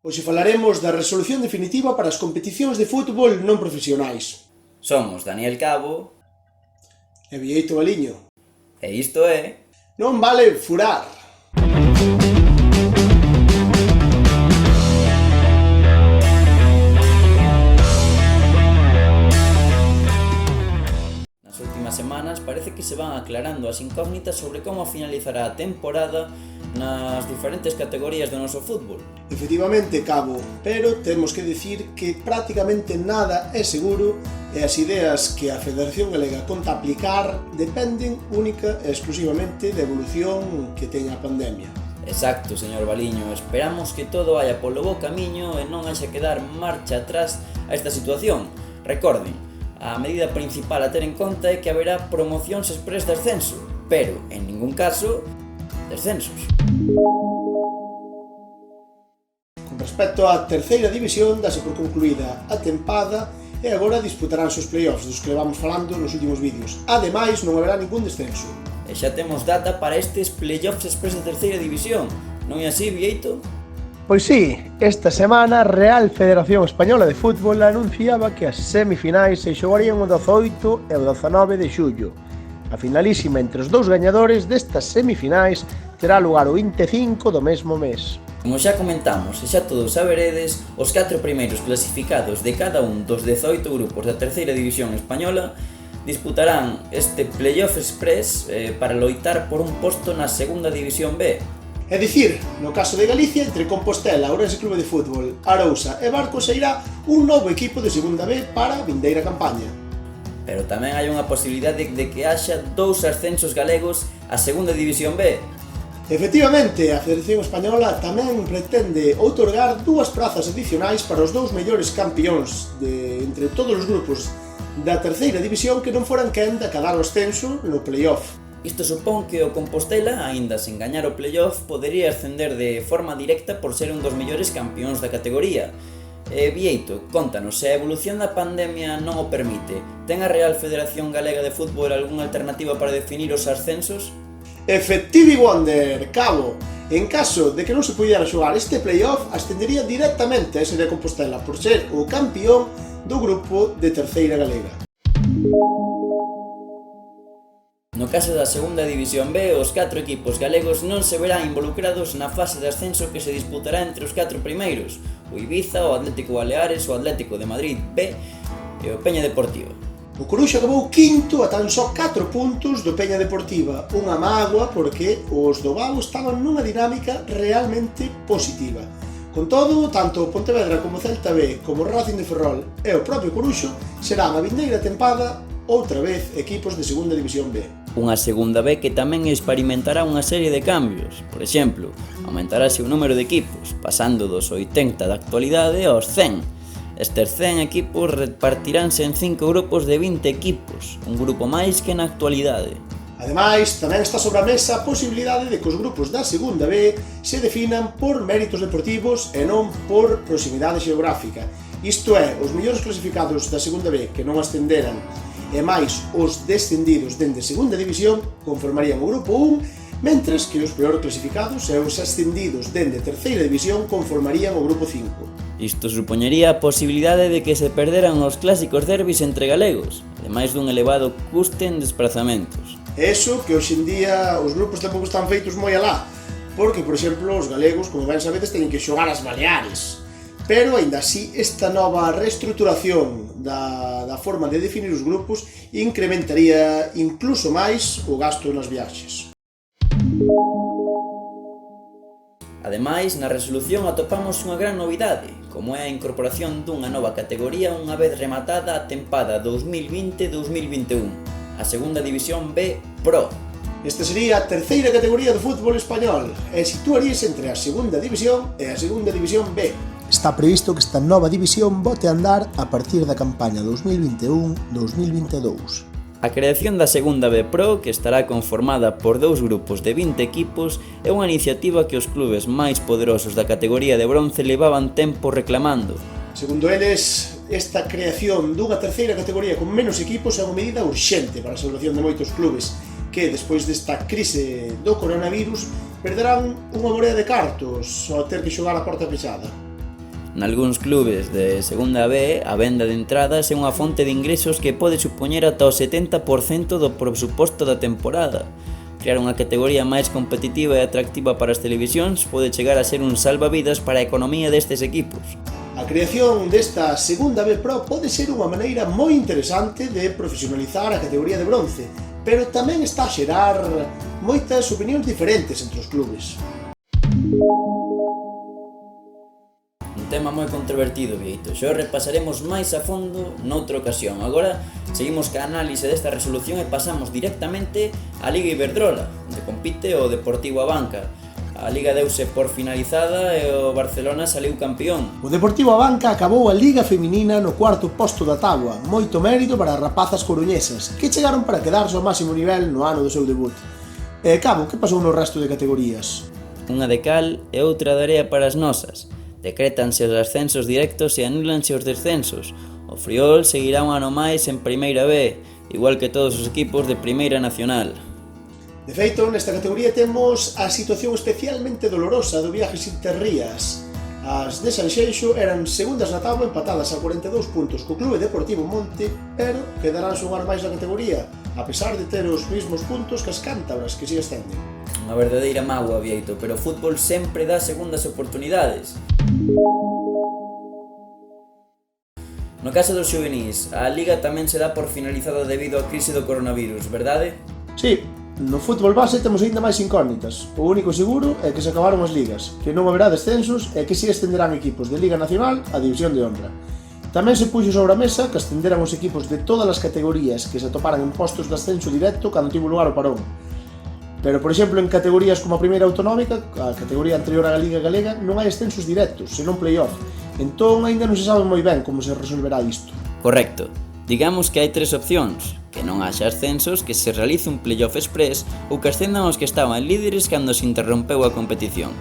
Hoxe falaremos da resolución definitiva para as competicións de fútbol non profesionais. Somos Daniel Cabo E Vieito Baliño. e isto é... Non vale furar! Nas últimas semanas parece que se van aclarando as incógnitas sobre como finalizará a temporada nas diferentes categorías do noso fútbol. Efectivamente, Cabo, pero temos que dicir que prácticamente nada é seguro e as ideas que a Federación Galega conta aplicar dependen única e exclusivamente da evolución que teña a pandemia. Exacto, señor Baliño, esperamos que todo vaya polo bo camiño e non haxa que dar marcha atrás a esta situación. Recorden, a medida principal a ter en conta é que haberá promocións exprés de ascenso, pero, en ningún caso, descensos. Con respecto á terceira división, dase por concluída a tempada e agora disputaránse os playoffs dos que levamos falando nos últimos vídeos. Ademais, non haberá ningún descenso. E xa temos data para estes playoffs express de terceira división, non é así, Vieito? Pois sí, esta semana a Real Federación Española de Fútbol anunciaba que as semifinais se xogarían o 18 e o 19 de xullo. A finalísima entre os dous gañadores destas semifinais terá lugar o 25 do mesmo mes. Como xa comentamos e xa todos saberedes, os 4 primeiros clasificados de cada un dos 18 grupos da terceira división española disputarán este playoff express para loitar por un posto na segunda división B. É dicir, no caso de Galicia, entre Compostela, Ourense Clube de Fútbol, Arousa e Barco sairá un novo equipo de segunda B para a vindeira campaña. Pero tamén hai unha posibilidade de que haxa 2 ascensos galegos á segunda división B. Efectivamente, a Federación Española tamén pretende outorgar 2 prazas adicionais para os 2 mellores campións entre todos os grupos da terceira división que non foran quen de acadar o ascenso no playoff. Isto supón que o Compostela, aínda sen gañar o playoff, podería ascender de forma directa por ser un dos mellores campións da categoría. Vieito, contanos, se a evolución da pandemia non o permite, ten a Real Federación Galega de Fútbol algunha alternativa para definir os ascensos? Efectivi Wonder, Cabo! En caso de que non se pudiera xogar este playoff, ascendería directamente a ese de Compostela por ser o campión do grupo de terceira galega. No caso da segunda división B, os 4 equipos galegos non se verán involucrados na fase de ascenso que se disputará entre os 4 primeiros, o Ibiza, o Atlético Baleares, o Atlético de Madrid B e o Peña Deportiva. O Coruxo acabou quinto a tan só 4 puntos do Peña Deportiva, unha mágoa porque os do Vao estaban nunha dinámica realmente positiva. Con todo, tanto o Pontevedra como o Celta B, como o Racing de Ferrol e o propio Coruxo serán a vindeira tempada outra vez equipos de segunda división B. Unha segunda B que tamén experimentará unha serie de cambios. Por exemplo, aumentarase o número de equipos, pasando dos 80 da actualidade aos 100. Estes 100 equipos repartiránse en 5 grupos de 20 equipos, un grupo máis que na actualidade. Ademais, tamén está sobre a mesa a posibilidade de que os grupos da segunda B se definan por méritos deportivos e non por proximidade xeográfica. Isto é, os mellores clasificados da segunda B que non ascenderan e máis os descendidos dende segunda división conformarían o grupo 1, mentres que os peor clasificados e os ascendidos dende terceira división conformarían o grupo 5. Isto supoñería a posibilidade de que se perderan os clásicos derbis entre galegos, ademais dun elevado custe en desplazamentos. Eso que hoxe en día os grupos tampouco están feitos moi alá, porque, por exemplo, os galegos, como ben sabedes, teñen que xogar as Baleares. Pero, aínda así, esta nova reestruturación da forma de definir os grupos incrementaría incluso máis o gasto nas viaxes. Ademais, na resolución atopamos unha gran novidade, como é a incorporación dunha nova categoría unha vez rematada a tempada 2020-2021, a segunda división B Pro. Esta sería a terceira categoría do fútbol español e situaríase entre a segunda división e a segunda división B. Está previsto que esta nova división bote a andar a partir da campaña 2021-2022. A creación da segunda B Pro, que estará conformada por 2 grupos de 20 equipos, é unha iniciativa que os clubes máis poderosos da categoría de bronce levaban tempo reclamando. Segundo eles, esta creación dunha terceira categoría con menos equipos é unha medida urxente para a salvación de moitos clubes que, despois desta crise do coronavirus, perderán unha morea de cartos ao ter que xogar a porta pechada. Nalgúns clubes de segunda B, a venda de entradas é unha fonte de ingresos que pode supoñer ata o 70% do presuposto da temporada. Crear unha categoría máis competitiva e atractiva para as televisións pode chegar a ser un salvavidas para a economía destes equipos. A creación desta segunda B Pro pode ser unha maneira moi interesante de profesionalizar a categoría de bronce, pero tamén está a xerar moitas opinións diferentes entre os clubes. Un tema moi controvertido, Vieito. Xa o repasaremos máis a fondo noutra ocasión. Agora seguimos ca análise desta resolución e pasamos directamente á Liga Iberdrola, onde compite o Deportivo Abanca. A Liga deuse por finalizada e o Barcelona saliu campeón. O Deportivo Abanca acabou a Liga Feminina no cuarto posto da táboa, moito mérito para as rapazas coruñesas, que chegaron para quedarse ao máximo nivel no ano do seu debut. Cabo, que pasou no resto de categorías? Unha de cal e outra de area para as nosas. Decrétanse os ascensos directos e anúlanse os descensos. O Friol seguirá un ano máis en Primeira B, igual que todos os equipos de Primeira Nacional. De feito, nesta categoría temos a situación especialmente dolorosa do Viajes Interrías. As de Sanxenxo eran segundas na táboa empatadas a 42 puntos co Clube Deportivo Monte, pero quedarán un ano máis na categoría, a pesar de ter os mesmos puntos que as cántabras que si ascenden. Unha verdadeira mágoa, Vieito, pero o fútbol sempre dá segundas oportunidades. No caso dos xuvenís, a Liga tamén se dá por finalizada debido á crise do coronavirus, verdade? Sí, no fútbol base temos aínda máis incógnitas. O único seguro é que se acabaron as ligas, que non haberá descensos e que si ascenderán equipos de Liga Nacional a División de Honra. Tamén se puxo sobre a mesa que ascenderan os equipos de todas as categorías que se atoparan en postos de ascenso directo cando tivo lugar o parón. Pero, por exemplo, en categorías como a primeira autonómica, a categoría anterior á Liga Galega, non hai ascensos directos, senón play-off. Entón, aínda non se sabe moi ben como se resolverá isto. Correcto. Digamos que hai tres opcións: que non haxa ascensos, que se realice un play-off express ou que ascendan os que estaban líderes cando se interrompeu a competición.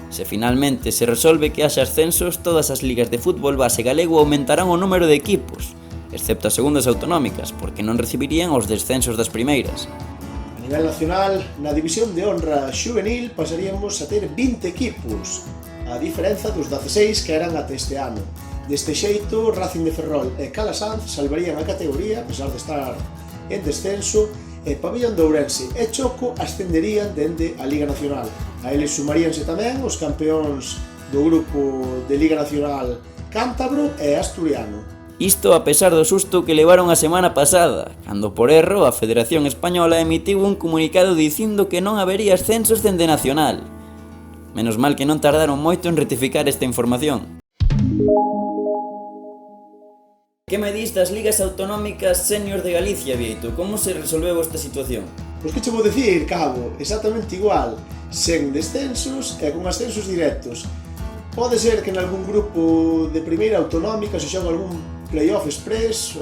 Se finalmente se resolve que haxa ascensos, todas as ligas de fútbol base galego aumentarán o número de equipos, excepto as segundas autonómicas, porque non recibirían os descensos das primeiras. A nivel nacional, na División de Honra Xuvenil pasaríamos a ter 20 equipos, a diferenza dos 16 que eran ate este ano. Deste xeito, Racing de Ferrol e Calasanz salvarían a categoría, a pesar de estar en descenso, e Pabellón de Ourense e Choco ascenderían dende a Liga Nacional. A eles sumaríanse tamén os campeóns do grupo de Liga Nacional Cántabro e Asturiano. Isto a pesar do susto que levaron a semana pasada, cando por erro a Federación Española emitiu un comunicado dicindo que non habería ascensos dende Nacional. Menos mal que non tardaron moito en rectificar esta información. Que me dis das ligas autonómicas senior de Galicia, Vieito? Como se resolveu esta situación? Pois que che vou dicir, Cabo? Exactamente igual, sen descensos e con ascensos directos. Pode ser que en algún grupo de primeira autonómica se xoga algún play-off express,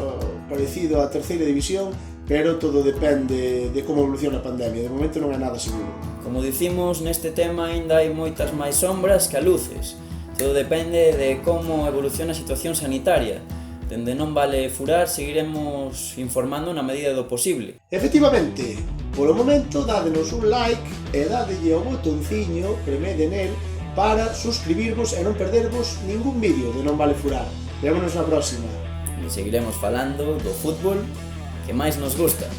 parecido á terceira división, pero todo depende de como evoluciona a pandemia. De momento non é nada seguro. Como dicimos, neste tema aínda hai moitas máis sombras que luces. Todo depende de como evoluciona a situación sanitaria. Dende non vale furar, seguiremos informando na medida do posible. Efectivamente, polo momento, dádenos un like e dadelle ao botonciño, premede nel, para suscribirvos e non perdervos ningún vídeo de Non Vale Furar. Vémonos na próxima. E seguiremos falando do fútbol que máis nos gusta.